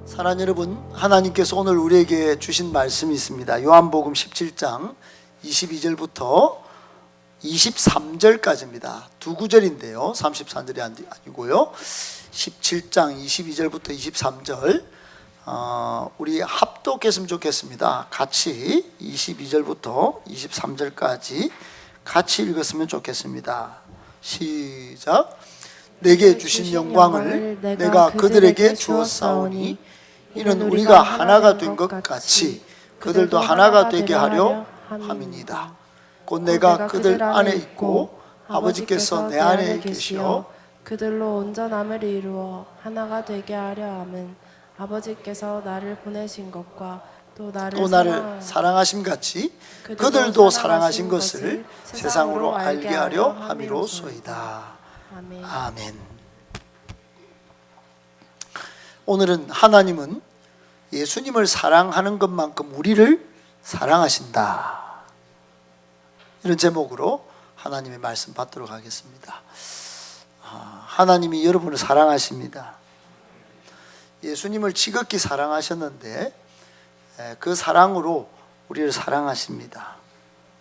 사랑하는 여러분, 하나님께서 오늘 우리에게 주신 말씀이 있습니다. 요한복음 17장 22절부터 23절까지입니다. 두 구절인데요, 33절이 아니고요. 17장 22절부터 23절 우리 합독했으면 좋겠습니다. 같이 22절부터 23절까지 같이 읽었으면 좋겠습니다. 시작. 내게 주신 영광을 내가 그들에게 주었사오니 이는 우리가 하나가 된 것 같이 그들도 하나가 되게 하려 함이니이다. 곧 내가 그들 안에 있고 아버지께서 내 안에 계시어 그들로 온전함을 이루어 하나가 되게 하려 함은 아버지께서 나를 보내신 것과 또 나를 사랑하심 같이 그들도 사랑하신 것을 세상으로 알게 하려 함이로소이다. 아멘. 오늘은 하나님은 예수님을 사랑하는 것만큼 우리를 사랑하신다, 이런 제목으로 하나님의 말씀 받도록 하겠습니다. 하나님이 여러분을 사랑하십니다. 예수님을 지극히 사랑하셨는데 그 사랑으로 우리를 사랑하십니다.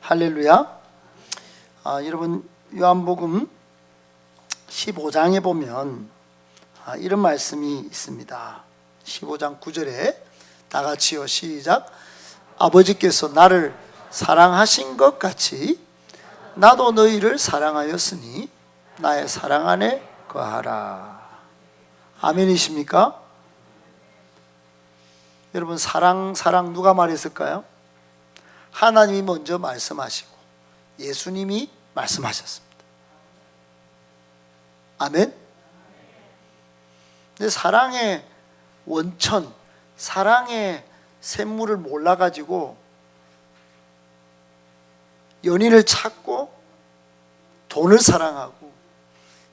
할렐루야. 여러분, 요한복음 15장에 보면 이런 말씀이 있습니다. 15장 9절에 다 같이요, 시작. 아버지께서 나를 사랑하신 것 같이 나도 너희를 사랑하였으니 나의 사랑 안에 거하라. 아멘이십니까? 여러분, 사랑 누가 말했을까요? 하나님이 먼저 말씀하시고 예수님이 말씀하셨습니다. 아멘. 근데 사랑의 원천, 사랑의 샘물을 몰라가지고 연인을 찾고 돈을 사랑하고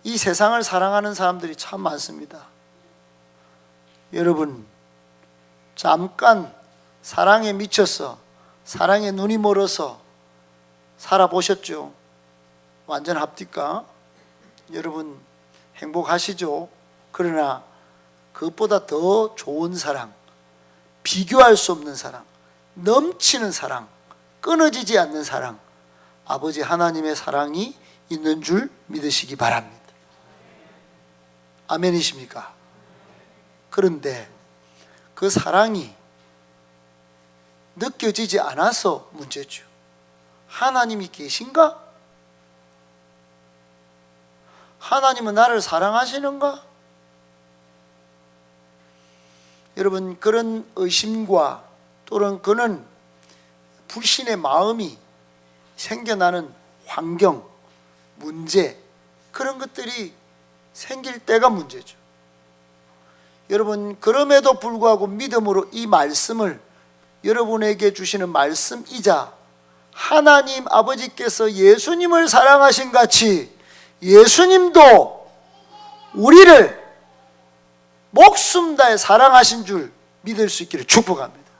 이 세상을 사랑하는 사람들이 참 많습니다. 여러분, 잠깐 사랑에 미쳐서 사랑에 눈이 멀어서 살아보셨죠? 완전 합디까? 여러분 행복하시죠? 그러나 그것보다 더 좋은 사랑, 비교할 수 없는 사랑, 넘치는 사랑, 끊어지지 않는 사랑, 아버지 하나님의 사랑이 있는 줄 믿으시기 바랍니다. 아멘이십니까? 그런데 그 사랑이 느껴지지 않아서 문제죠. 하나님이 계신가? 하나님은 나를 사랑하시는가? 여러분, 그런 의심과 또는 그런 불신의 마음이 생겨나는 환경, 문제, 그런 것들이 생길 때가 문제죠. 여러분, 그럼에도 불구하고 믿음으로 이 말씀을 여러분에게 주시는 말씀이자 하나님 아버지께서 예수님을 사랑하신 같이 예수님도 우리를 목숨 다해 사랑하신 줄 믿을 수 있기를 축복합니다.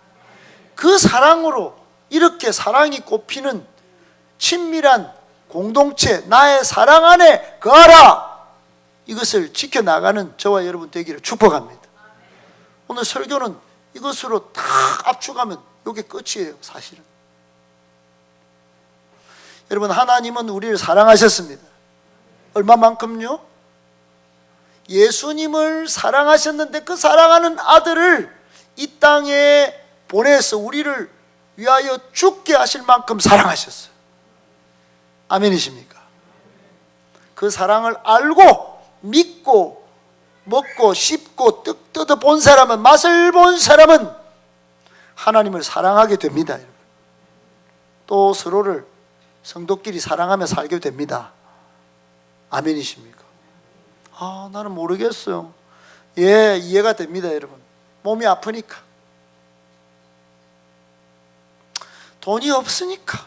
그 사랑으로 이렇게 사랑이 꼽히는 친밀한 공동체, 나의 사랑 안에 거하라, 이것을 지켜나가는 저와 여러분 되기를 축복합니다. 오늘 설교는 이것으로 다 압축하면 이게 끝이에요, 사실은. 여러분, 하나님은 우리를 사랑하셨습니다. 얼마만큼요? 예수님을 사랑하셨는데 그 사랑하는 아들을 이 땅에 보내서 우리를 위하여 죽게 하실 만큼 사랑하셨어요. 아멘이십니까? 그 사랑을 알고 믿고 먹고 씹고 떡 뜯어 본 사람은, 맛을 본 사람은 하나님을 사랑하게 됩니다. 또 서로를 성도끼리 사랑하며 살게 됩니다. 아멘이십니까? 나는 모르겠어요. 예, 이해가 됩니다. 여러분, 몸이 아프니까, 돈이 없으니까,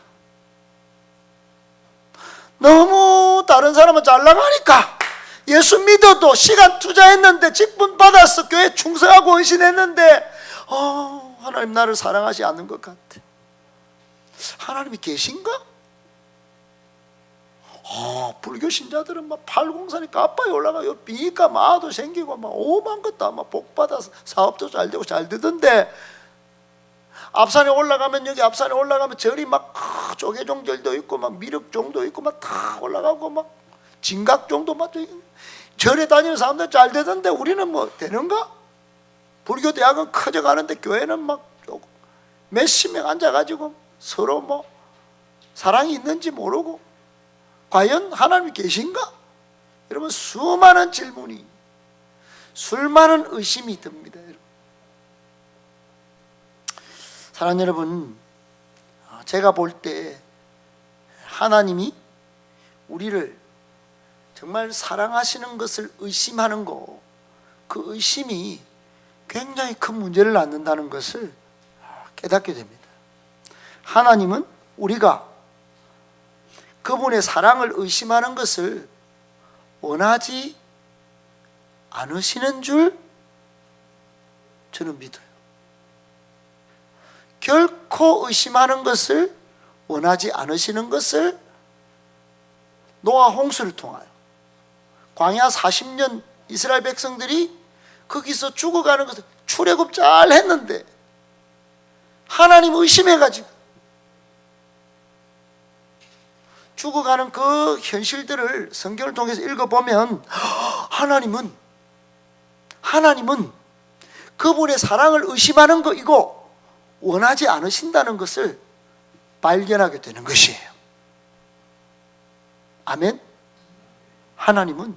너무 다른 사람은 잘 나가니까, 예수 믿어도 시간 투자했는데 직분 받았어, 교회 충성하고 헌신했는데 하나님 나를 사랑하지 않는 것 같아. 하나님이 계신가? 불교 신자들은 막 팔공산이 가빠에 올라가요. 비니까 마도 생기고 막 오만 것도 막 복받아서 사업도 잘 되고 잘 되던데, 앞산에 올라가면, 여기 앞산에 올라가면 절이 막 조계종절도 있고 막 미륵종도 있고 막 다 올라가고 막 진각종도 막 절에 다니는 사람들 잘 되던데 우리는 뭐 되는가? 불교 대학은 커져가는데 교회는 막 몇십 명 앉아가지고 서로 뭐 사랑이 있는지 모르고, 과연 하나님이 계신가? 여러분, 수많은 질문이, 수많은 의심이 듭니다. 여러분. 사랑하는 여러분, 제가 볼 때 하나님이 우리를 정말 사랑하시는 것을 의심하는 거, 그 의심이 굉장히 큰 문제를 낳는다는 것을 깨닫게 됩니다. 하나님은 우리가 그분의 사랑을 의심하는 것을 원하지 않으시는 줄 저는 믿어요. 결코 의심하는 것을 원하지 않으시는 것을 노아 홍수를 통하여 광야 40년 이스라엘 백성들이 거기서 죽어가는 것을 출애굽 잘 했는데 하나님 의심해가지고 죽어가는 그 현실들을 성경을 통해서 읽어보면 하나님은 그분의 사랑을 의심하는 거 이거 원하지 않으신다는 것을 발견하게 되는 것이에요. 아멘. 하나님은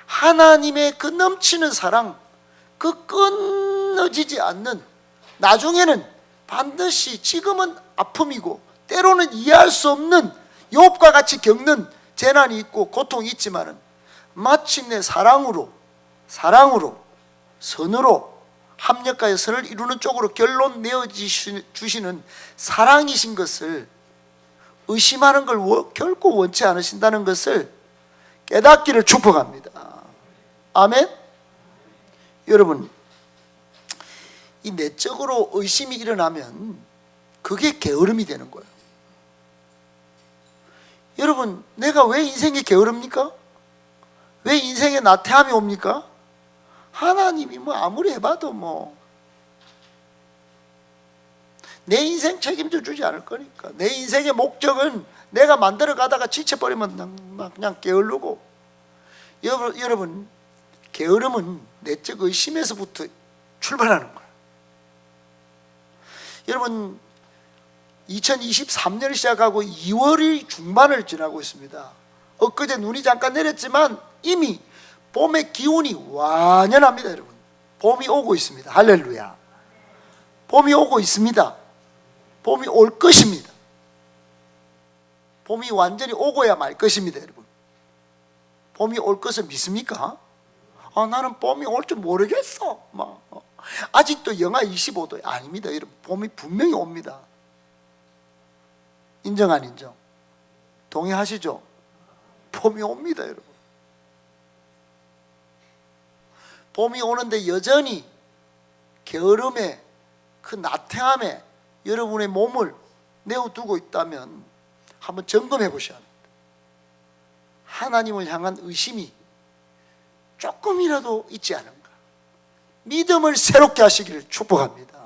하나님의 그 넘치는 사랑, 그 끊어지지 않는, 나중에는 반드시 지금은 아픔이고 때로는 이해할 수 없는 욥과 같이 겪는 재난이 있고 고통이 있지만은 마침내 사랑으로 선으로 합력하여 선을 이루는 쪽으로 결론 내어주시는 사랑이신 것을 의심하는 걸 결코 원치 않으신다는 것을 깨닫기를 축복합니다. 아멘. 여러분, 이 내적으로 의심이 일어나면 그게 게으름이 되는 거예요. 여러분, 내가 왜 인생에 게으릅니까? 왜 인생에 나태함이 옵니까? 하나님이 뭐 아무리 해봐도 뭐 내 인생 책임져 주지 않을 거니까. 내 인생의 목적은 내가 만들어 가다가 지쳐버리면 그냥 게으르고. 여러분, 게으름은 내적 의심에서부터 출발하는 거예요. 여러분, 2023년을 시작하고 2월이 중반을 지나고 있습니다. 엊그제 눈이 잠깐 내렸지만 이미 봄의 기운이 완연합니다. 여러분, 봄이 오고 있습니다. 할렐루야. 봄이 오고 있습니다. 봄이 올 것입니다. 봄이 완전히 오고야 말 것입니다. 여러분, 봄이 올 것을 믿습니까? 나는 봄이 올 줄 모르겠어. 아직도 영하 25도. 아닙니다. 여러분, 봄이 분명히 옵니다. 인정 안 인정? 동의하시죠? 봄이 옵니다. 여러분, 봄이 오는데 여전히 게으름에, 그 나태함에 여러분의 몸을 내어두고 있다면 한번 점검해 보셔야 합니다. 하나님을 향한 의심이 조금이라도 있지 않은가. 믿음을 새롭게 하시기를 축복합니다.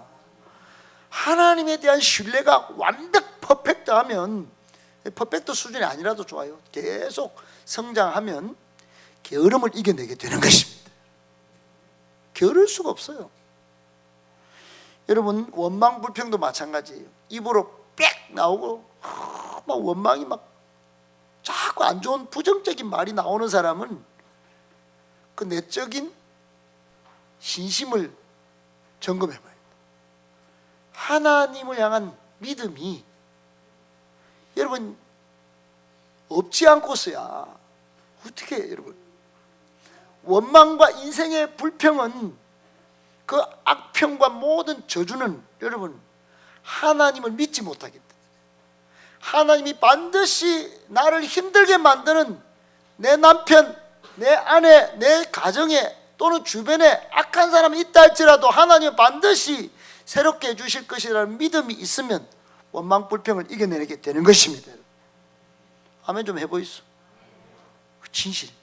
하나님에 대한 신뢰가 완벽 퍼펙트하면, 퍼펙트 수준이 아니라도 좋아요. 계속 성장하면 게으름을 이겨내게 되는 것입니다. 게으를 수가 없어요. 여러분, 원망 불평도 마찬가지예요. 입으로 빽 나오고 막 원망이 막 자꾸 안 좋은 부정적인 말이 나오는 사람은 그 내적인 신심을 점검해 봐요. 하나님을 향한 믿음이 여러분 없지 않고서야 어떻게 해요? 여러분, 원망과 인생의 불평은, 그 악평과 모든 저주는 여러분 하나님을 믿지 못하기 때문에, 하나님이 반드시 나를 힘들게 만드는 내 남편, 내 아내, 내 가정에 또는 주변에 악한 사람이 있다 할지라도 하나님은 반드시 새롭게 해주실 것이라는 믿음이 있으면 원망 불평을 이겨내게 되는 것입니다. 아멘 좀 해보이소. 진실입니다.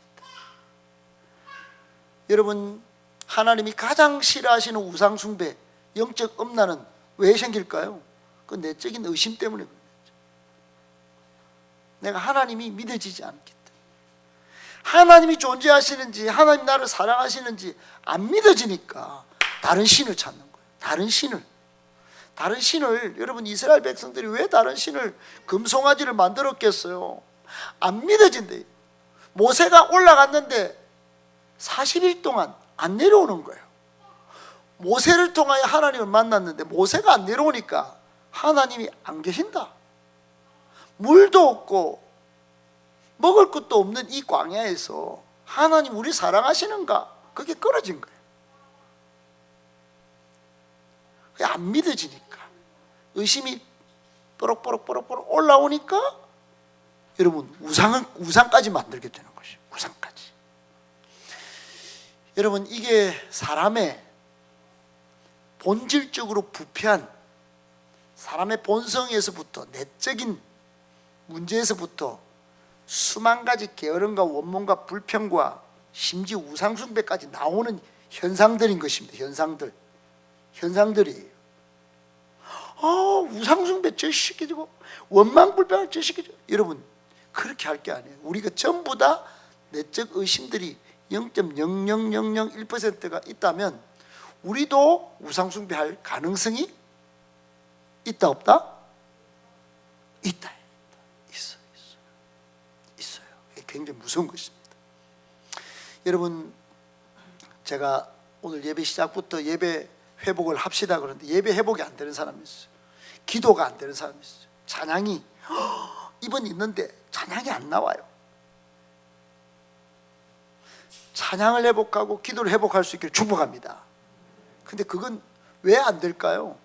여러분, 하나님이 가장 싫어하시는 우상숭배, 영적 음란은 왜 생길까요? 그 내적인 의심 때문에 그런 거죠. 내가 하나님이 믿어지지 않기 때문에. 하나님이 존재하시는지, 하나님 나를 사랑하시는지 안 믿어지니까 다른 신을 찾는 거예요. 다른 신을 여러분, 이스라엘 백성들이 왜 다른 신을, 금송아지를 만들었겠어요? 안 믿어진대요. 모세가 올라갔는데 40일 동안 안 내려오는 거예요. 모세를 통하여 하나님을 만났는데 모세가 안 내려오니까 하나님이 안 계신다. 물도 없고 먹을 것도 없는 이 광야에서 하나님 우리 사랑하시는가? 그게 끊어진 거예요. 안 믿어지니까, 의심이 뽀록뽀록 올라오니까 여러분, 우상까지 만들게 되는 것이에요. 우상까지. 여러분, 이게 사람의 본질적으로 부패한, 사람의 본성에서부터, 내적인 문제에서부터 수만 가지 게으름과 원망과 불평과 심지어 우상숭배까지 나오는 현상들인 것입니다. 현상들이에요. 우상숭배 저 시키고 원망불평을 저 시키죠. 여러분, 그렇게 할 게 아니에요. 우리가 전부 다 내적 의심들이 0.00001%가 있다면 우리도 우상숭배할 가능성이 있다 없다? 있다. 있어요. 굉장히 무서운 것입니다. 여러분, 제가 오늘 예배 시작부터 예배 회복을 합시다 그러는데 예배 회복이 안 되는 사람이 있어요. 기도가 안 되는 사람이 있어요. 찬양이 입은 있는데 찬양이 안 나와요. 찬양을 회복하고 기도를 회복할 수 있기를 축복합니다. 근데 그건 왜 안 될까요?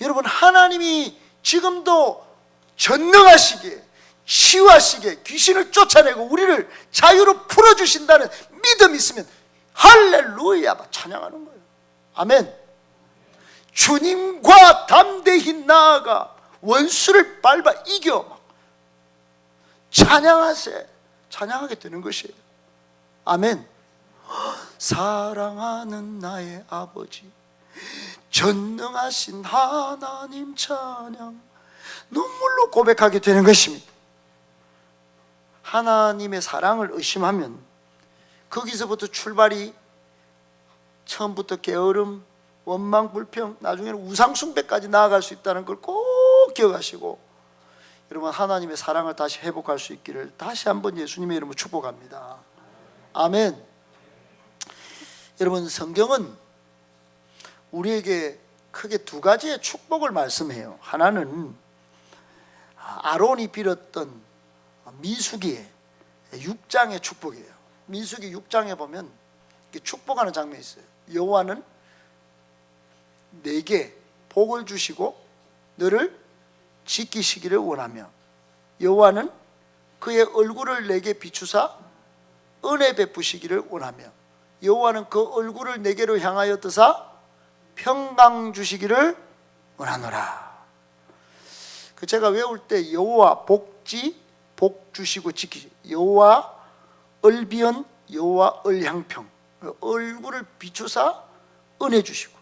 여러분, 하나님이 지금도 전능하시기에, 치유하시기에, 귀신을 쫓아내고 우리를 자유로 풀어주신다는 믿음이 있으면 할렐루야 찬양하는 거예요. 아멘. 주님과 담대히 나아가 원수를 밟아 이겨 찬양하게 되는 것이에요. 아멘. 사랑하는 나의 아버지, 전능하신 하나님 찬양, 눈물로 고백하게 되는 것입니다. 하나님의 사랑을 의심하면 거기서부터 출발이 처음부터 게으름, 원망, 불평, 나중에는 우상숭배까지 나아갈 수 있다는 걸 꼭 기억하시고, 여러분, 하나님의 사랑을 다시 회복할 수 있기를 다시 한번 예수님의 이름으로 축복합니다. 아멘. 여러분, 성경은 우리에게 크게 두 가지의 축복을 말씀해요. 하나는 아론이 빌었던 민수기의 6장의 축복이에요. 민수기 6장에 보면 축복하는 장면이 있어요. 여호와는 내게 복을 주시고 너를 지키시기를 원하며, 여호와는 그의 얼굴을 내게 비추사 은혜 베푸시기를 원하며, 여호와는 그 얼굴을 내게로 향하여 뜨사 평강 주시기를 원하노라. 제가 외울 때 여호와 복지, 복 주시고 지키시, 여호와 얼비언, 여호와 얼향평, 얼굴을 비추사 은혜 주시고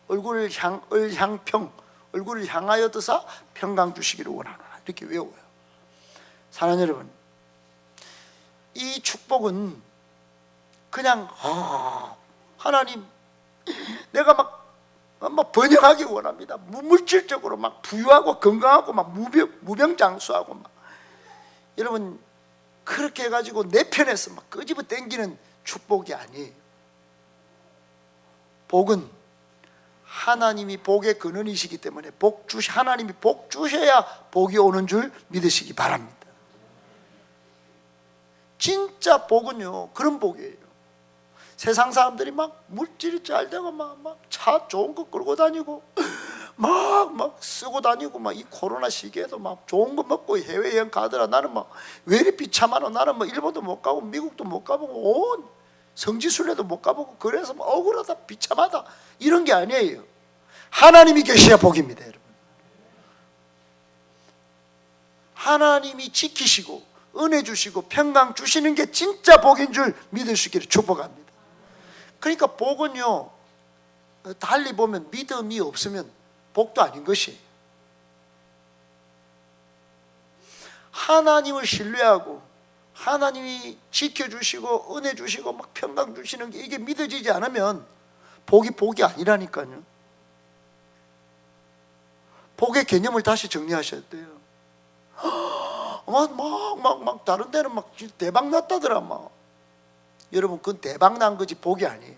얼굴을 향하여 뜨사 평강 주시기를 원하노라. 이렇게 외워요. 사랑하는 여러분, 이 축복은 그냥 하나님, 내가 막 번영하기 원합니다. 물질적으로 막 부유하고 건강하고 막 무병장수하고 막, 여러분, 그렇게 해가지고 내 편에서 막 끄집어 당기는 축복이 아니에요. 복은 하나님이 복의 근원이시기 때문에 하나님이 복 주셔야 복이 오는 줄 믿으시기 바랍니다. 진짜 복은요, 그런 복이에요. 세상 사람들이 막 물질이 잘 되고 막 차 좋은 거 끌고 다니고 막 쓰고 다니고 막 이 코로나 시기에도 막 좋은 거 먹고 해외여행 가더라. 나는 막 왜 이리 비참하노? 나는 뭐 일본도 못 가고 미국도 못 가보고 온 성지순례도 못 가보고 그래서 막 억울하다, 비참하다, 이런 게 아니에요. 하나님이 계셔야 복입니다, 여러분. 하나님이 지키시고 은혜 주시고 평강 주시는 게 진짜 복인 줄 믿을 수 있기를 축복합니다. 그러니까 복은요, 달리 보면 믿음이 없으면 복도 아닌 것이에요. 하나님을 신뢰하고 하나님이 지켜주시고 은혜 주시고 막 평강 주시는 게 이게 믿어지지 않으면 복이 아니라니까요. 복의 개념을 다시 정리하셔야 돼요. 막 다른 데는 막 대박 났다더라 막. 여러분, 그건 대박 난 거지 복이 아니에요.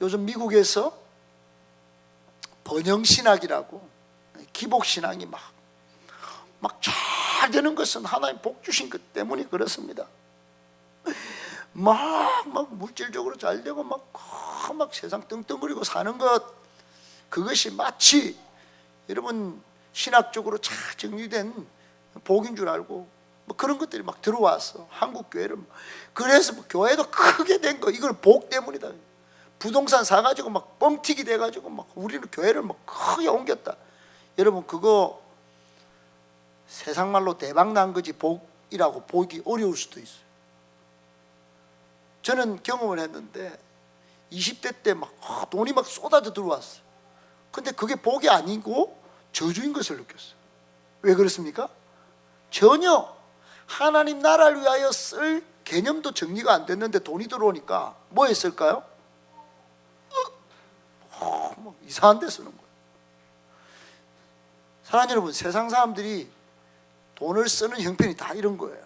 요즘 미국에서 번영신학이라고 기복신앙이 막 잘 되는 것은 하나님 복 주신 것 때문에 그렇습니다. 막 물질적으로 잘 되고 막 세상 떵떵거리고 사는 것, 그것이 마치 여러분 신학적으로 잘 정리된 복인 줄 알고 뭐 그런 것들이 막 들어와서 한국 교회를, 그래서 뭐 교회도 크게 된 거 이걸 복 때문이다. 부동산 사가지고 막 뻥튀기 돼가지고 막 우리는 교회를 막 크게 옮겼다. 여러분, 그거 세상 말로 대박 난 거지 복이라고 보기 어려울 수도 있어요. 저는 경험을 했는데 20대 때 막 돈이 막 쏟아져 들어왔어요. 근데 그게 복이 아니고 저주인 것을 느꼈어요. 왜 그렇습니까? 전혀 하나님 나라를 위하여 쓸 개념도 정리가 안 됐는데 돈이 들어오니까 뭐 했을까요? 뭐 이상한 데 쓰는 거예요. 사랑하는 여러분, 세상 사람들이 돈을 쓰는 형편이 다 이런 거예요.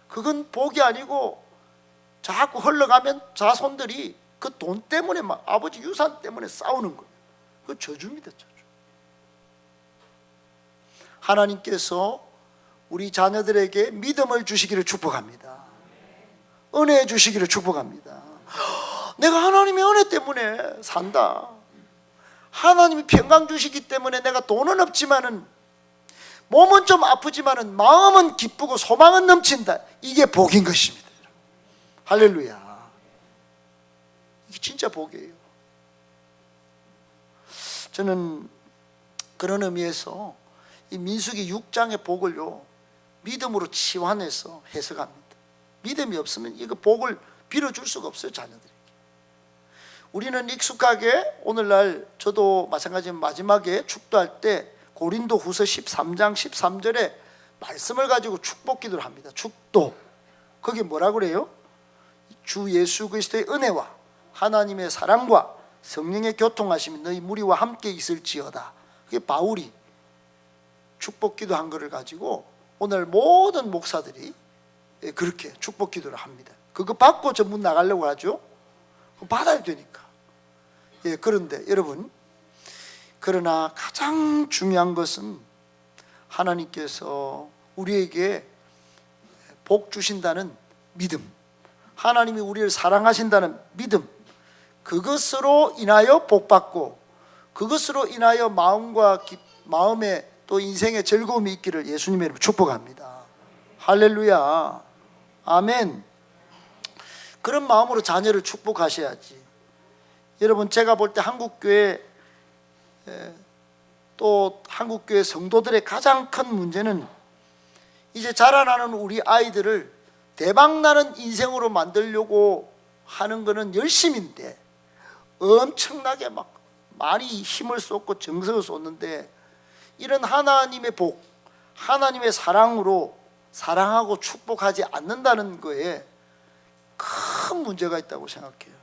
그건 복이 아니고 자꾸 흘러가면 자손들이 그 돈 때문에 막 아버지 유산 때문에 싸우는 거예요. 그 저주입니다, 저주. 하나님께서 우리 자녀들에게 믿음을 주시기를 축복합니다. 은혜 주시기를 축복합니다. 내가 하나님의 은혜 때문에 산다. 하나님이 평강 주시기 때문에 내가 돈은 없지만은 몸은 좀 아프지만은 마음은 기쁘고 소망은 넘친다. 이게 복인 것입니다. 할렐루야. 이게 진짜 복이에요. 저는 그런 의미에서 이 민수기 6장의 복을요, 믿음으로 치환해서 해석합니다. 믿음이 없으면 이거 복을 빌어줄 수가 없어요, 자녀들에게. 우리는 익숙하게 오늘날 저도 마찬가지로 마지막에 축도할 때 고린도 후서 13장 13절에 말씀을 가지고 축복 기도를 합니다. 축도. 거기 뭐라 그래요? 주 예수 그리스도의 은혜와 하나님의 사랑과 성령의 교통하심이 너희 무리와 함께 있을지어다. 그게 바울이 축복 기도한 것을 가지고 오늘 모든 목사들이 그렇게 축복 기도를 합니다. 그거 받고 전문 나가려고 하죠. 받아야 되니까. 그런데 여러분, 그러나 가장 중요한 것은 하나님께서 우리에게 복 주신다는 믿음, 하나님이 우리를 사랑하신다는 믿음, 그것으로 인하여 복 받고 그것으로 인하여 마음에 또 인생의 즐거움이 있기를 예수님의 이름으로 축복합니다. 할렐루야. 아멘. 그런 마음으로 자녀를 축복하셔야지. 여러분, 제가 볼 때 한국교회 또 한국교회 성도들의 가장 큰 문제는 이제 자라나는 우리 아이들을 대박나는 인생으로 만들려고 하는 것은 열심인데 엄청나게 막 많이 힘을 쏟고 정성을 쏟는데 이런 하나님의 복, 하나님의 사랑으로 사랑하고 축복하지 않는다는 거에 큰 문제가 있다고 생각해요.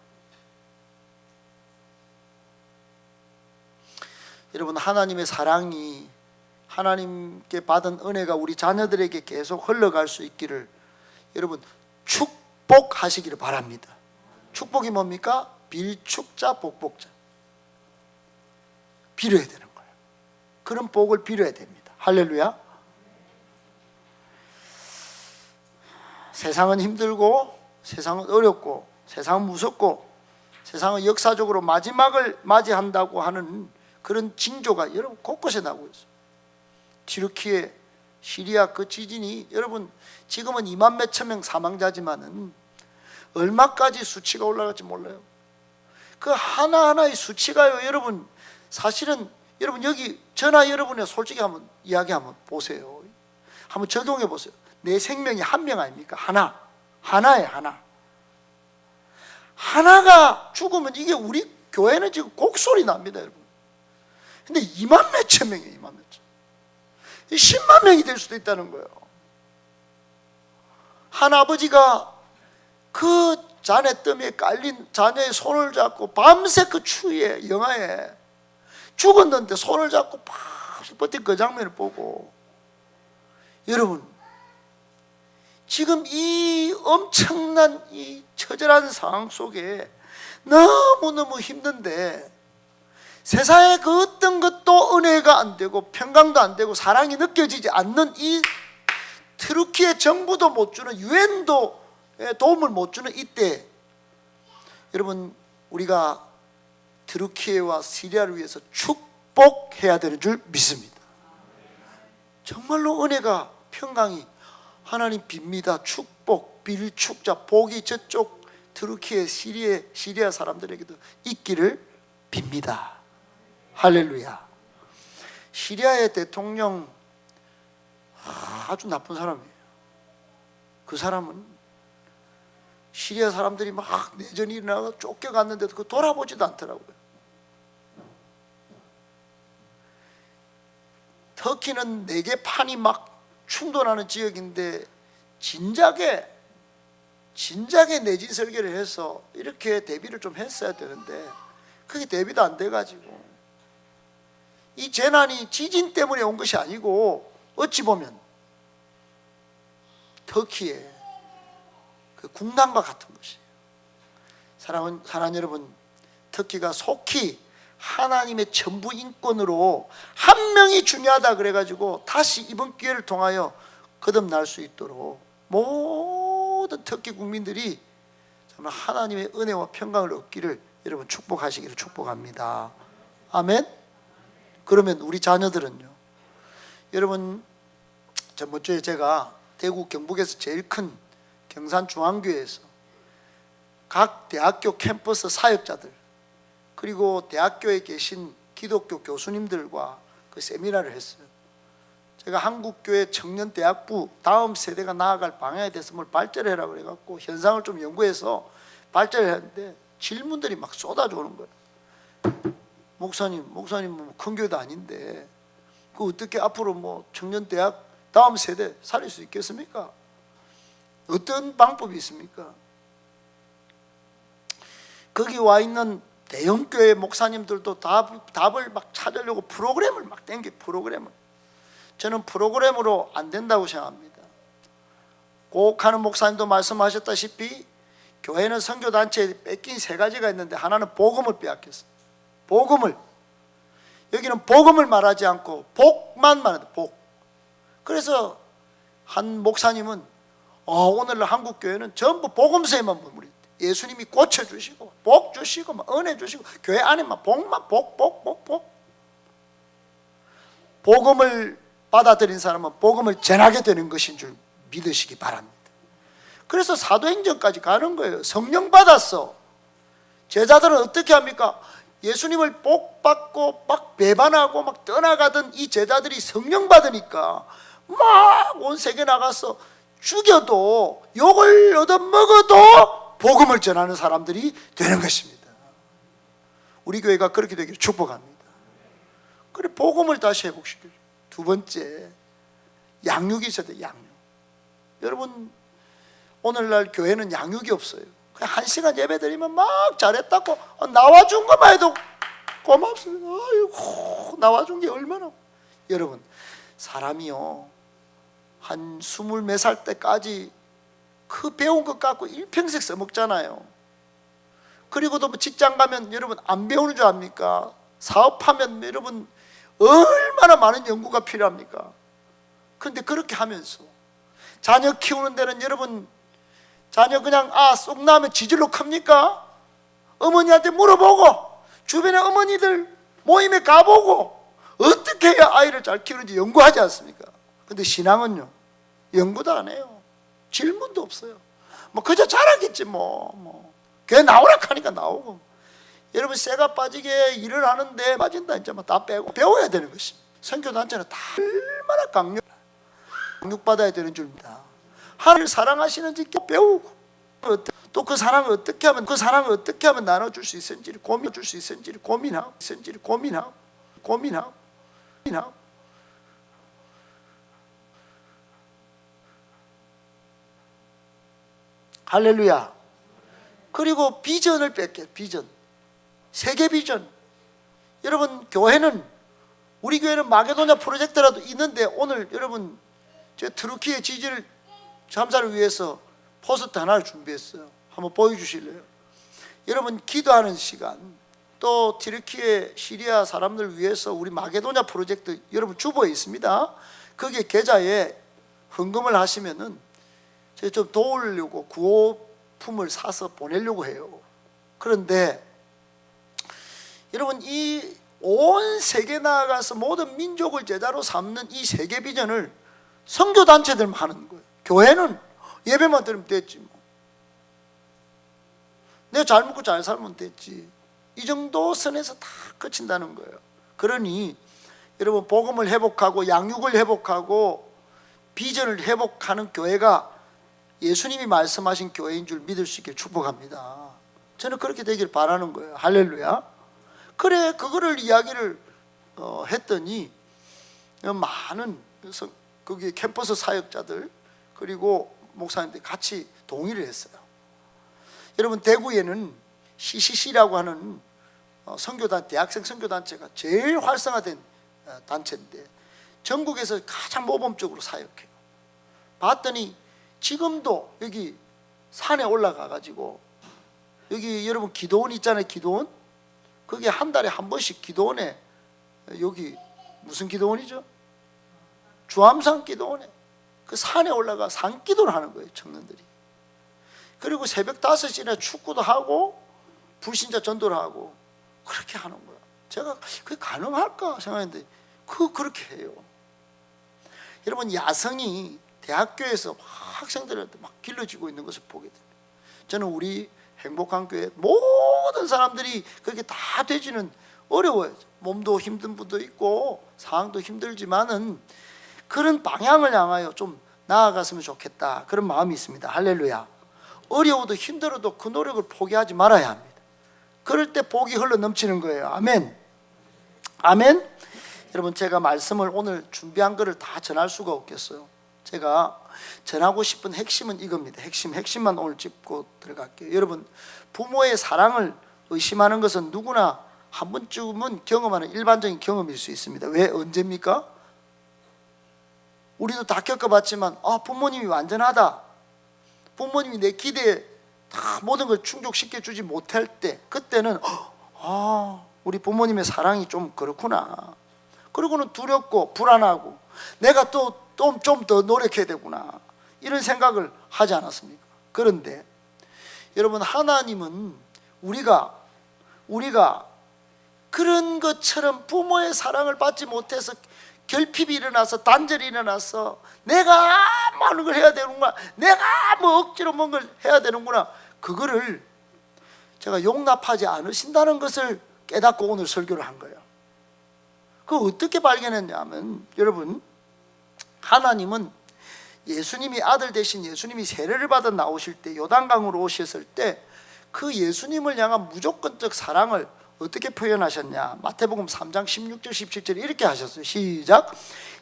여러분, 하나님의 사랑이, 하나님께 받은 은혜가 우리 자녀들에게 계속 흘러갈 수 있기를 여러분 축복하시기를 바랍니다. 축복이 뭡니까? 빌축자 복복자. 빌어야 되는 거예요. 그런 복을 빌어야 됩니다. 할렐루야. 세상은 힘들고 세상은 어렵고 세상은 무섭고 세상은 역사적으로 마지막을 맞이한다고 하는 그런 징조가 여러분 곳곳에 나오고 있어요. 튀르키예, 시리아 그 지진이 여러분 지금은 2만 몇천 명 사망자지만은 얼마까지 수치가 올라갈지 몰라요. 그 하나하나의 수치가요 여러분 사실은 여러분 여기 저나 여러분의 솔직히 한번 이야기 한번 보세요. 한번 적용해 보세요. 내 생명이 한 명 아닙니까? 하나에 하나. 하나가 죽으면 이게 우리 교회는 지금 곡소리 납니다, 여러분. 근데 2만 몇천 명이에요, 2만 몇천. 10만 명이 될 수도 있다는 거예요. 한 아버지가 그 자네 뜸에 깔린 자녀의 손을 잡고 밤새 그 추위에 영하에 죽었는데 손을 잡고 팍 버틴 그 장면을 보고, 여러분 지금 이 엄청난 이 처절한 상황 속에 너무너무 힘든데 세상에 그 어떤 것도 은혜가 안 되고 평강도 안 되고 사랑이 느껴지지 않는 이 트루키의 정부도 못 주는, 유엔도 도움을 못 주는 이때, 여러분 우리가 트루키에와 시리아를 위해서 축복해야 되는 줄 믿습니다. 정말로 은혜가 평강이 하나님 빕니다. 축복, 빌축자, 복이 저쪽 트루키에 시리아 사람들에게도 있기를 빕니다. 할렐루야. 시리아의 대통령 아주 나쁜 사람이에요. 그 사람은 시리아 사람들이 막 내전이 일어나서 쫓겨갔는데도 그 돌아보지도 않더라고요. 터키는 4개 판이 막 충돌하는 지역인데 진작에 내진 설계를 해서 이렇게 대비를 좀 했어야 되는데 그게 대비도 안 돼가지고, 이 재난이 지진 때문에 온 것이 아니고 어찌 보면 터키의 그 국난과 같은 것이에요. 사랑하는 여러분, 터키가 속히 하나님의 전부 인권으로 한 명이 중요하다 그래가지고 다시 이번 기회를 통하여 거듭날 수 있도록 모든 터키 국민들이 정말 하나님의 은혜와 평강을 얻기를 여러분 축복하시기를 축복합니다. 아멘. 그러면 우리 자녀들은요, 여러분 저번 주에 제가 대구 경북에서 제일 큰 경산중앙교회에서 각 대학교 캠퍼스 사역자들 그리고 대학교에 계신 기독교 교수님들과 그 세미나를 했어요. 제가 한국교회 청년대학부 다음 세대가 나아갈 방향에 대해서 뭘 발제를 해라 그래갖고 현상을 좀 연구해서 발제를 했는데 질문들이 막 쏟아져 오는 거예요. 목사님 뭐 큰 교회도 아닌데 그 어떻게 앞으로 뭐 청년대학 다음 세대 살릴 수 있겠습니까? 어떤 방법이 있습니까? 거기 와 있는 대형교회 목사님들도 답을 막 찾으려고 프로그램을 막 땡겨. 프로그램을 저는 프로그램으로 안 된다고 생각합니다. 꼭 하는 목사님도 말씀하셨다시피 교회는 선교단체에 뺏긴 3가지가 있는데 하나는 복음을 빼앗겼어요. 복음을, 여기는 복음을 말하지 않고 복만 말한다. 복. 그래서 한 목사님은 오늘날 한국교회는 전부 복음서에만 머무리, 예수님이 고쳐주시고 복 주시고 막 은혜 주시고 교회 안에만 복만 복. 복음을 받아들인 사람은 복음을 전하게 되는 것인 줄 믿으시기 바랍니다. 그래서 사도행전까지 가는 거예요. 성령 받았어. 제자들은 어떻게 합니까? 예수님을 복 받고 막 배반하고 막 떠나가던 이 제자들이 성령 받으니까 막 온 세계 나가서 죽여도 욕을 얻어먹어도 복음을 전하는 사람들이 되는 것입니다. 우리 교회가 그렇게 되기를 축복합니다. 그래, 복음을 다시 회복시켜줘. 2번째, 양육이 있어야 돼요. 양육. 여러분, 오늘날 교회는 양육이 없어요. 그냥 1시간 예배 드리면 막 잘했다고 나와준 것만 해도 고맙습니다. 아이고, 나와준 게 얼마나. 여러분, 사람이요 한 20몇 살 때까지 그 배운 것 갖고 일평생 써먹잖아요. 그리고도 뭐 직장 가면 여러분 안 배우는 줄 압니까? 사업하면 여러분 얼마나 많은 연구가 필요합니까? 그런데 그렇게 하면서 자녀 키우는 데는 여러분, 자녀 그냥 쏙 나면 지질로 큽니까? 어머니한테 물어보고 주변의 어머니들 모임에 가보고 어떻게 해야 아이를 잘 키우는지 연구하지 않습니까? 근데 신앙은요, 연구도 안 해요. 질문도 없어요. 뭐 그저 잘하겠지 뭐 교회 나오라 하니까 나오고. 여러분 쇠가 빠지게 일을 하는데 빠진다 이제 다 빼고 배워야 되는 것입니다. 선교단체는 다 얼마나 강육받아야 되는 줄입니다. 하나님을 사랑하시는지 배우고 또 그 사랑을 어떻게 하면 나눠줄 수 있는지를 고민하고 할렐루야. 그리고 비전을 뺏게. 비전, 세계 비전. 여러분 우리 교회는 마게도냐 프로젝트라도 있는데 오늘 여러분 제 트루키의 지지를 참사를 위해서 포스터 하나를 준비했어요. 한번 보여주실래요? 여러분 기도하는 시간, 또 튀르키예 시리아 사람들 위해서 우리 마게도냐 프로젝트 여러분 주보에 있습니다. 거기에 계좌에 헌금을 하시면은 제가 좀 도우려고 구호품을 사서 보내려고 해요. 그런데 여러분 이 온 세계 나아가서 모든 민족을 제자로 삼는 이 세계 비전을 선교단체들만 하는 거예요. 교회는 예배만 드리면 됐지 뭐. 내가 잘 먹고 잘 살면 됐지. 이 정도 선에서 다 그친다는 거예요. 그러니 여러분 복음을 회복하고 양육을 회복하고 비전을 회복하는 교회가 예수님이 말씀하신 교회인 줄 믿을 수 있게 축복합니다. 저는 그렇게 되길 바라는 거예요. 할렐루야. 그래 그거를 이야기를 했더니 많은 거기 캠퍼스 사역자들 그리고 목사님들이 같이 동의를 했어요. 여러분 대구에는 CCC라고 하는 대학생 선교단체가 제일 활성화된 단체인데 전국에서 가장 모범적으로 사역해요. 봤더니 지금도 여기 산에 올라가 가지고 여기 여러분 기도원 있잖아요. 기도원 거기 한 달에 한 번씩 기도원에 여기 무슨 기도원이죠? 주암산 기도원에 그 산에 올라가 산기도를 하는 거예요. 청년들이. 그리고 새벽 5시나 축구도 하고 불신자 전도를 하고 그렇게 하는 거야. 제가 그게 가능할까 생각했는데 그렇게 해요. 여러분 야성이 대학교에서 막 학생들한테 막 길러지고 있는 것을 보게 됩니다. 저는 우리 행복한 교회 모든 사람들이 그렇게 다 되지는 어려워요. 몸도 힘든 분도 있고 상황도 힘들지만은 그런 방향을 향하여 좀 나아갔으면 좋겠다 그런 마음이 있습니다. 할렐루야. 어려워도 힘들어도 그 노력을 포기하지 말아야 합니다. 그럴 때 복이 흘러 넘치는 거예요. 아멘. 아멘. 여러분 제가 말씀을 오늘 준비한 거를 다 전할 수가 없겠어요. 제가 전하고 싶은 핵심은 이겁니다. 핵심만 오늘 짚고 들어갈게요. 여러분 부모의 사랑을 의심하는 것은 누구나 한 번쯤은 경험하는 일반적인 경험일 수 있습니다. 왜 언제입니까? 우리도 다 겪어봤지만 부모님이 완전하다, 부모님이 내 기대에 다 모든 걸 충족시켜 주지 못할 때 그때는 우리 부모님의 사랑이 좀 그렇구나. 그리고는 두렵고 불안하고 내가 또 좀 더 노력해야 되구나 이런 생각을 하지 않았습니까? 그런데 여러분 하나님은 우리가 그런 것처럼 부모의 사랑을 받지 못해서 결핍이 일어나서 단절이 일어나서 내가 많은 걸 해야 되는구나, 내가 뭐 억지로 뭔 걸 해야 되는구나, 그거를 제가 용납하지 않으신다는 것을 깨닫고 오늘 설교를 한 거예요. 그걸 어떻게 발견했냐면 여러분 하나님은 예수님이 아들 되신 예수님이 세례를 받아 나오실 때 요단강으로 오셨을 때 그 예수님을 향한 무조건적 사랑을 어떻게 표현하셨냐? 마태복음 3장 16절 17절 이렇게 하셨어요. 시작.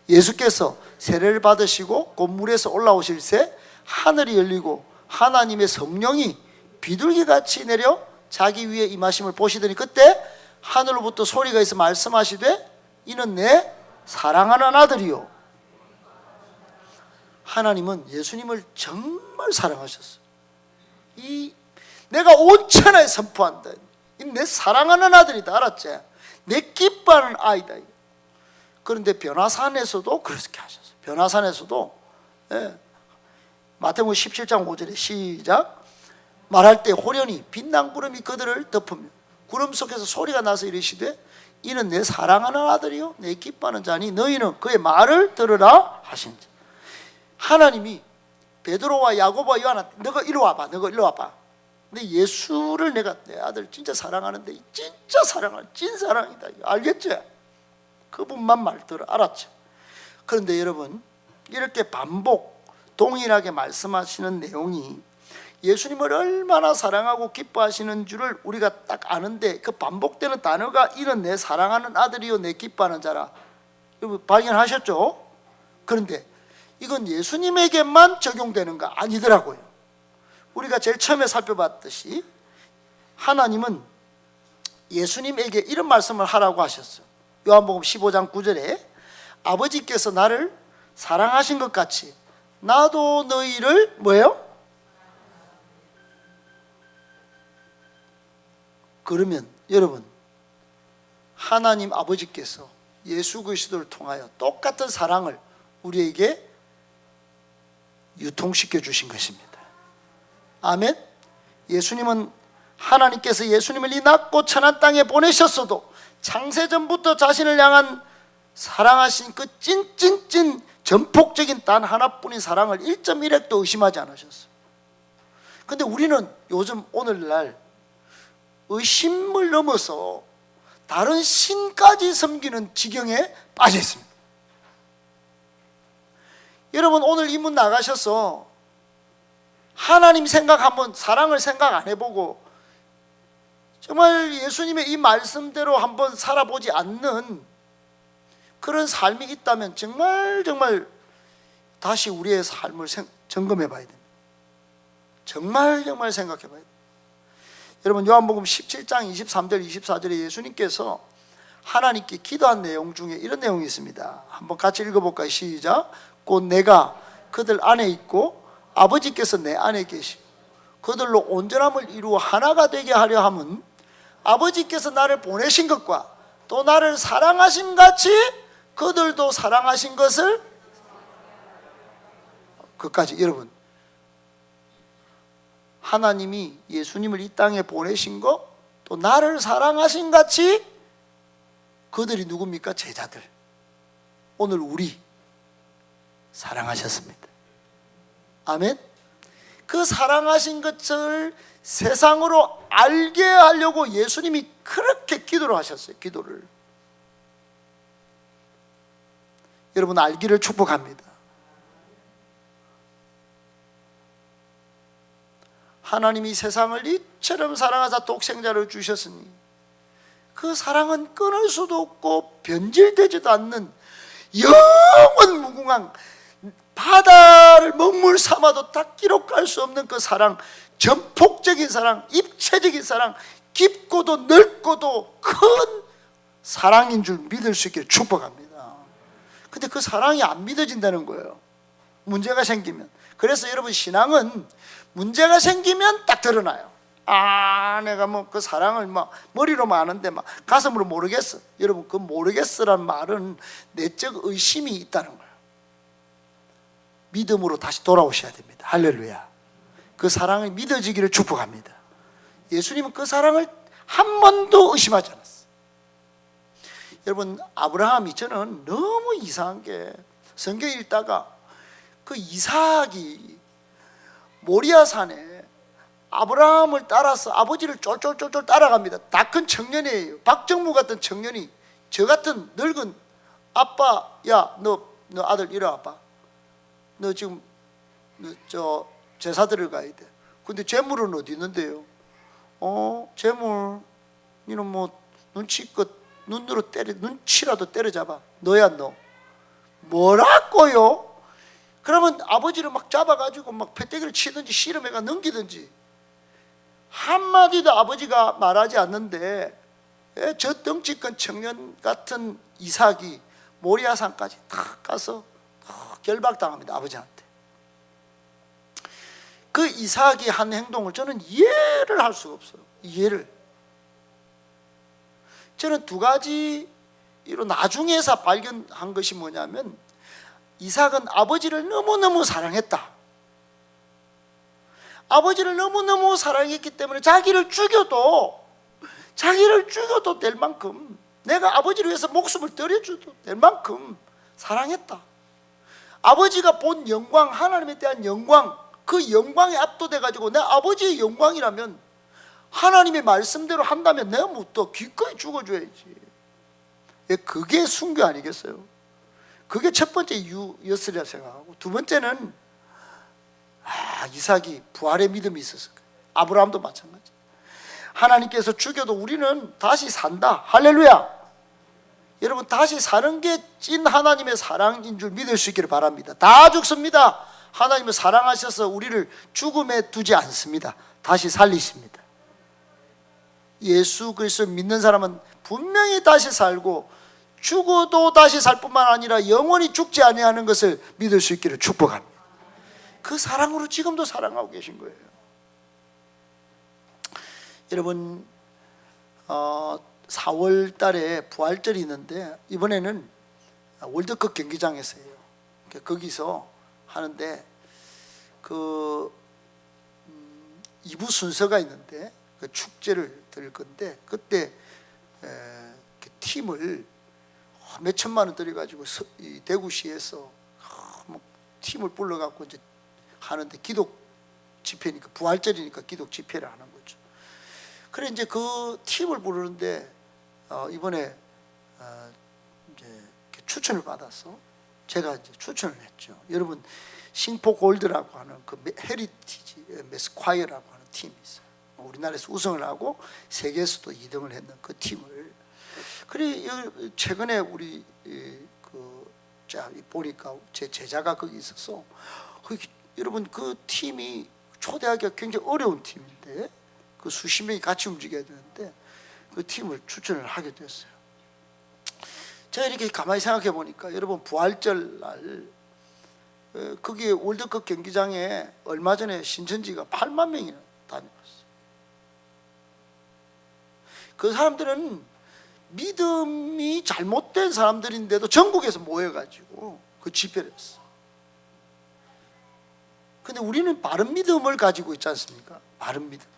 예수께서 세례를 받으시고 곧 물에서 올라오실 새 하늘이 열리고 하나님의 성령이 비둘기같이 내려 자기 위에 임하심을 보시더니 그때 하늘로부터 소리가 있어 말씀하시되 이는 내 사랑하는 아들이요. 하나님은 예수님을 정말 사랑하셨어요. 내가 온천하에 선포한다. 내 사랑하는 아들이다. 알았지? 내 기뻐하는 아이다. 그런데 변화산에서도 그렇게 하셨어요. 변화산에서도 마태복음 17장 5절에 시작. 말할 때 호련히 빛난 구름이 그들을 덮으며 구름 속에서 소리가 나서 이르시되 이는 내 사랑하는 아들이요 내 기뻐하는 자니 너희는 그의 말을 들으라 하신지. 하나님이 베드로와 야고보와 요한한테 너가 이리 와봐. 근데 예수를 내가 내 아들 진짜 사랑하는데 진짜 사랑하는 찐사랑이다, 알겠지? 그분만 말들어 알았죠? 그런데 여러분, 이렇게 반복 동일하게 말씀하시는 내용이 예수님을 얼마나 사랑하고 기뻐하시는 줄을 우리가 딱 아는데, 그 반복되는 단어가 이런 내 사랑하는 아들이요 내 기뻐하는 자라, 여러분 발견하셨죠? 그런데 이건 예수님에게만 적용되는 거 아니더라고요. 우리가 제일 처음에 살펴봤듯이 하나님은 예수님에게 이런 말씀을 하라고 하셨어요. 요한복음 15장 9절에 아버지께서 나를 사랑하신 것 같이 나도 너희를 뭐예요? 그러면 여러분, 하나님 아버지께서 예수 그리스도를 통하여 똑같은 사랑을 우리에게 유통시켜 주신 것입니다. 아멘. 예수님은, 하나님께서 예수님을 이 낮고 천한 땅에 보내셨어도 창세전부터 자신을 향한 사랑하신 그 찐찐찐 전폭적인 단 하나뿐인 사랑을 1.1핵도 의심하지 않으셨어요. 근데 우리는 요즘 오늘날 의심을 넘어서 다른 신까지 섬기는 지경에 빠져 있습니다. 여러분, 오늘 이 문 나가셔서 하나님 생각 한번, 사랑을 생각 안 해보고 정말 예수님의 이 말씀대로 한번 살아보지 않는 그런 삶이 있다면 정말 다시 우리의 삶을 점검해 봐야 됩니다. 정말 생각해 봐야 됩니다. 여러분, 요한복음 17장 23절 24절에 예수님께서 하나님께 기도한 내용 중에 이런 내용이 있습니다. 한번 같이 읽어볼까요? 시작. 곧 내가 그들 안에 있고 아버지께서 내 안에 계시고 그들로 온전함을 이루어 하나가 되게 하려 함은 아버지께서 나를 보내신 것과 또 나를 사랑하신 같이 그들도 사랑하신 것을, 그까지. 여러분, 하나님이 예수님을 이 땅에 보내신 거, 또 나를 사랑하신 같이 그들이 누굽니까? 제자들. 오늘 우리 사랑하셨습니다. 아멘. 그 사랑하신 것을 세상으로 알게 하려고 예수님이 그렇게 기도를 하셨어요. 기도를. 여러분, 알기를 축복합니다. 하나님이 세상을 이처럼 사랑하사 독생자를 주셨으니 그 사랑은 끊을 수도 없고 변질되지도 않는 영원 무궁한, 바다를 먹물 삼아도 다 기록할 수 없는 그 사랑, 전폭적인 사랑, 입체적인 사랑, 깊고도 넓고도 큰 사랑인 줄 믿을 수 있기를 축복합니다. 근데 그 사랑이 안 믿어진다는 거예요, 문제가 생기면. 그래서 여러분, 신앙은 문제가 생기면 딱 드러나요. 아, 내가 뭐 그 사랑을 막 머리로만 아는데 막 가슴으로 모르겠어. 여러분, 그 모르겠어라는 말은 내적 의심이 있다는 거예요. 믿음으로 다시 돌아오셔야 됩니다. 할렐루야. 그 사랑이 믿어지기를 축복합니다. 예수님은 그 사랑을 한 번도 의심하지 않았어요. 여러분, 아브라함이, 저는 너무 이상한 게, 성경 읽다가 그 이삭이 모리아산에 아브라함을 따라서 아버지를 쫄쫄쫄쫄 따라갑니다. 다 큰 청년이에요. 박정무 같은 청년이 저 같은 늙은 아빠, 야, 너 아들 이리 와봐. 너 지금 저 제사 드리러 가야 돼. 근데 재물은 어디 있는데요? 재물, 니는 뭐 눈치껏 눈으로 눈치라도 때려잡아. 너야 너. 뭐라고요? 그러면 아버지를 막 잡아가지고 막 패대기를 치든지 씨름해가 넘기든지, 한마디도 아버지가 말하지 않는데 저 덩치 큰 청년 같은 이삭이 모리아산까지 탁 가서 결박당합니다, 아버지한테. 그 이삭이 한 행동을 저는 이해를 할 수가 없어요. 이해를. 저는 두 가지로 나중에서 발견한 것이 뭐냐면, 이삭은 아버지를 너무너무 사랑했다. 아버지를 너무너무 사랑했기 때문에 자기를 죽여도 될 만큼, 내가 아버지를 위해서 목숨을 들여줘도 될 만큼 사랑했다. 아버지가 본 영광, 하나님에 대한 영광, 그 영광에 압도돼 가지고 내 아버지의 영광이라면 하나님의 말씀대로 한다면 내가 묻어 기꺼이 죽어줘야지. 그게 순교 아니겠어요? 그게 첫 번째 이유였으리라 생각하고, 두 번째는 이삭이 부활의 믿음이 있었을 거예요. 아브라함도 마찬가지. 하나님께서 죽여도 우리는 다시 산다. 할렐루야. 여러분, 다시 사는 게 찐 하나님의 사랑인 줄 믿을 수 있기를 바랍니다. 다 죽습니다. 하나님은 사랑하셔서 우리를 죽음에 두지 않습니다. 다시 살리십니다. 예수 그리스도 믿는 사람은 분명히 다시 살고, 죽어도 다시 살 뿐만 아니라 영원히 죽지 아니하는 것을 믿을 수 있기를 축복합니다. 그 사랑으로 지금도 사랑하고 계신 거예요. 여러분, 4월 달에 부활절이 있는데, 이번에는 월드컵 경기장에서 해요. 거기서 하는데, 2부 순서가 있는데, 그 축제를 들을 건데, 그때 팀을 몇 천만 원 들여가지고 대구시에서 팀을 불러갖고 이제 하는데, 기독 집회니까, 부활절이니까 기독 집회를 하는 거죠. 그래 이제 그 팀을 부르는데 이번에 이제 추천을 받아서 제가 이제 추천을 했죠. 여러분, 싱포 골드라고 하는 그 헤리티지 메스콰이어라고 하는 팀이 있어요. 우리나라에서 우승을 하고 세계에서도 2등을 했는 그 팀을. 그래 최근에 우리 보니까 제 제자가 거기 있어서, 여러분 그 팀이 초대하기가 굉장히 어려운 팀인데, 그 수십 명이 같이 움직여야 되는데 그 팀을 추천을 하게 됐어요. 제가 이렇게 가만히 생각해 보니까, 여러분 부활절 날 거기 월드컵 경기장에 얼마 전에 신천지가 8만 명이나 다녀왔어요. 그 사람들은 믿음이 잘못된 사람들인데도 전국에서 모여가지고 그 집회를 했어. 근데 우리는 바른 믿음을 가지고 있지 않습니까? 바른 믿음.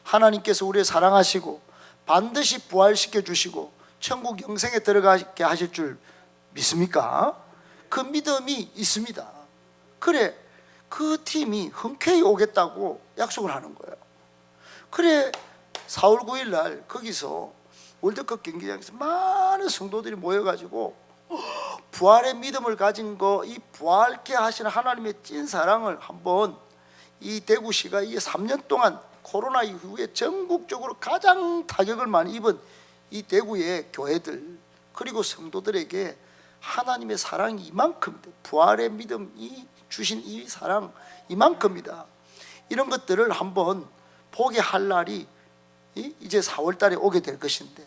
하나님께서 우리를 사랑하시고 반드시 부활시켜 주시고 천국 영생에 들어가게 하실 줄 믿습니까? 그 믿음이 있습니다. 그래 그 팀이 흔쾌히 오겠다고 약속을 하는 거예요. 그래 4월 9일 날 거기서 월드컵 경기장에서 많은 성도들이 모여가지고 부활의 믿음을 가진 이 부활케 하시는 하나님의 찐 사랑을 한번, 이 대구시가 이 3년 동안 코로나 이후에 전국적으로 가장 타격을 많이 입은 이 대구의 교회들, 그리고 성도들에게 하나님의 사랑이 이만큼입니다. 부활의 믿음이 주신 이 사랑 이만큼이다. 이런 것들을 한번 보게 할 날이 이제 4월 달에 오게 될 것인데,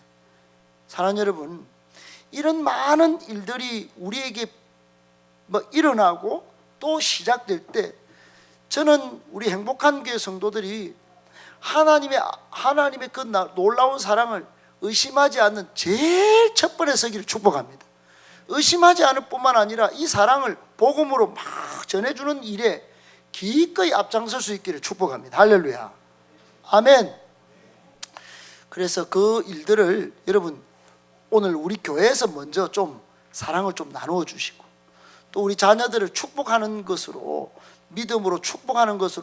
사랑하는 여러분, 이런 많은 일들이 우리에게 일어나고 또 시작될 때, 저는 우리 행복한 교회 성도들이 하나님의 그 놀라운 사랑을 의심하지 않는 제일 첫 번에 서기를 축복합니다. 의심하지 않을 뿐만 아니라 이 사랑을 복음으로 막 전해주는 일에 기꺼이 앞장설 수 있기를 축복합니다. 할렐루야. 아멘. 그래서 그 일들을 여러분 오늘 우리 교회에서 먼저 좀 사랑을 좀 나누어 주시고, 또 우리 자녀들을 축복하는 것으로, 믿음으로 축복하는 것으로